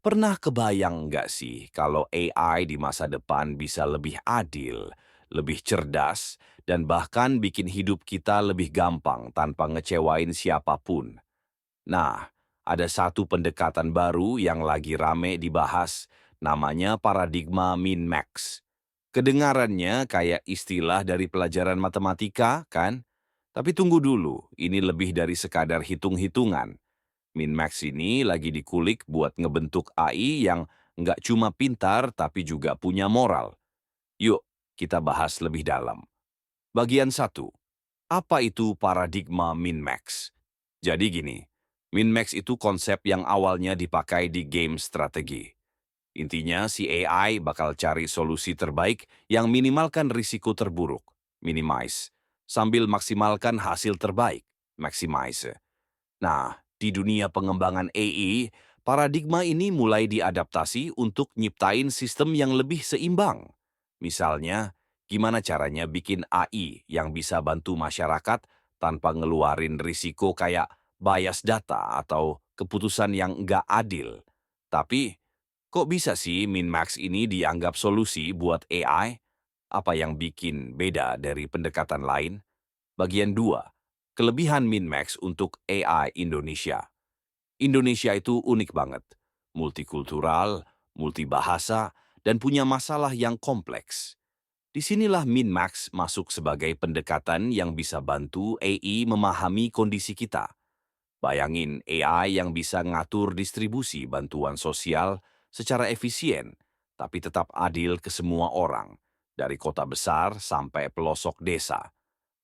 Pernah kebayang nggak sih kalau AI di masa depan bisa lebih adil, lebih cerdas, dan bahkan bikin hidup kita lebih gampang tanpa ngecewain siapapun? Nah, ada satu pendekatan baru yang lagi rame dibahas, namanya paradigma min-max. Kedengarannya kayak istilah dari pelajaran matematika, kan? Tapi tunggu dulu, ini lebih dari sekadar hitung-hitungan. Min-max ini lagi dikulik buat ngebentuk AI yang nggak cuma pintar tapi juga punya moral. Yuk, kita bahas lebih dalam. Bagian satu, apa itu paradigma min-max? Jadi gini, min-max itu konsep yang awalnya dipakai di game strategi. Intinya si AI bakal cari solusi terbaik yang minimalkan risiko terburuk, minimize, sambil maksimalkan hasil terbaik, maximize. Nah, di dunia pengembangan AI, paradigma ini mulai diadaptasi untuk nyiptain sistem yang lebih seimbang. Misalnya, gimana caranya bikin AI yang bisa bantu masyarakat tanpa ngeluarin risiko kayak bias data atau keputusan yang nggak adil. Tapi, kok bisa sih min-max ini dianggap solusi buat AI? Apa yang bikin beda dari pendekatan lain? Bagian 2, kelebihan min-max untuk AI Indonesia. Indonesia itu unik banget, multikultural, multibahasa, dan punya masalah yang kompleks. Disinilah min-max masuk sebagai pendekatan yang bisa bantu AI memahami kondisi kita. Bayangin AI yang bisa ngatur distribusi bantuan sosial secara efisien, tapi tetap adil ke semua orang, dari kota besar sampai pelosok desa.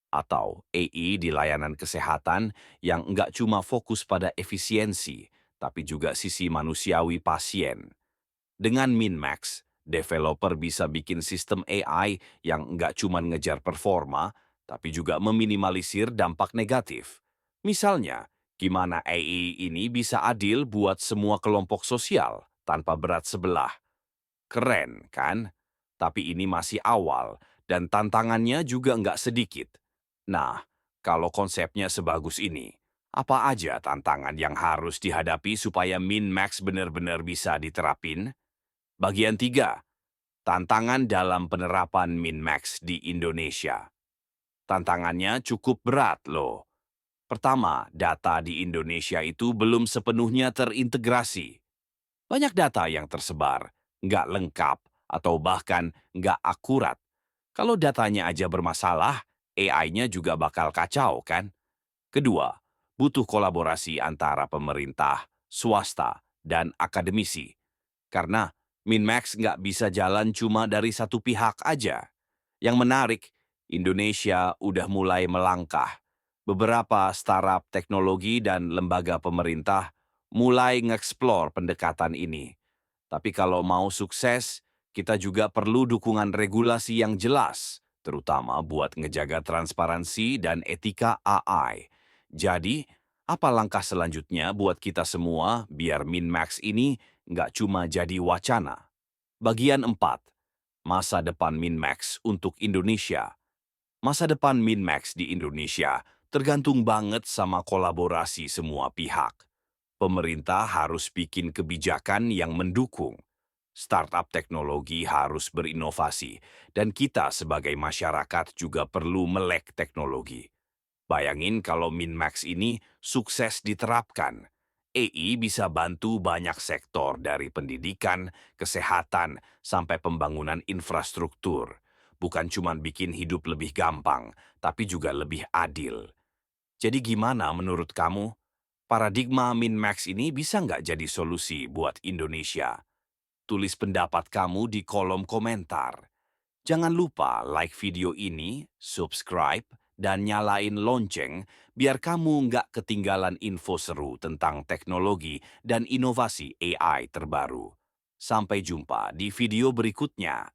Atau AI di layanan kesehatan yang nggak cuma fokus pada efisiensi, tapi juga sisi manusiawi pasien. Dengan min-max, developer bisa bikin sistem AI yang nggak cuma ngejar performa, tapi juga meminimalisir dampak negatif. Misalnya, gimana AI ini bisa adil buat semua kelompok sosial tanpa berat sebelah. Keren, kan? Tapi ini masih awal, dan tantangannya juga nggak sedikit. Nah, kalau konsepnya sebagus ini, apa aja tantangan yang harus dihadapi supaya min-max benar-benar bisa diterapin? Bagian 3, tantangan dalam penerapan min-max di Indonesia. Tantangannya cukup berat loh. Pertama, data di Indonesia itu belum sepenuhnya terintegrasi. Banyak data yang tersebar, nggak lengkap, atau bahkan nggak akurat. Kalau datanya aja bermasalah, AI-nya juga bakal kacau, kan? Kedua, butuh kolaborasi antara pemerintah, swasta, dan akademisi. Karena Minmax nggak bisa jalan cuma dari satu pihak aja. Yang menarik, Indonesia udah mulai melangkah. Beberapa startup teknologi dan lembaga pemerintah mulai ngeksplor pendekatan ini. Tapi kalau mau sukses, kita juga perlu dukungan regulasi yang jelas, terutama buat ngejaga transparansi dan etika AI. Jadi, apa langkah selanjutnya buat kita semua biar Min-Max ini nggak cuma jadi wacana? Bagian 4, masa depan Min-Max untuk Indonesia. Masa depan Min-Max di Indonesia tergantung banget sama kolaborasi semua pihak. Pemerintah harus bikin kebijakan yang mendukung. Startup teknologi harus berinovasi, dan kita sebagai masyarakat juga perlu melek teknologi. Bayangin kalau Min-Max ini sukses diterapkan. AI bisa bantu banyak sektor dari pendidikan, kesehatan, sampai pembangunan infrastruktur. Bukan cuma bikin hidup lebih gampang, tapi juga lebih adil. Jadi gimana menurut kamu? Paradigma Min-Max ini bisa nggak jadi solusi buat Indonesia? Tulis pendapat kamu di kolom komentar. Jangan lupa like video ini, subscribe, dan nyalain lonceng biar kamu nggak ketinggalan info seru tentang teknologi dan inovasi AI terbaru. Sampai jumpa di video berikutnya.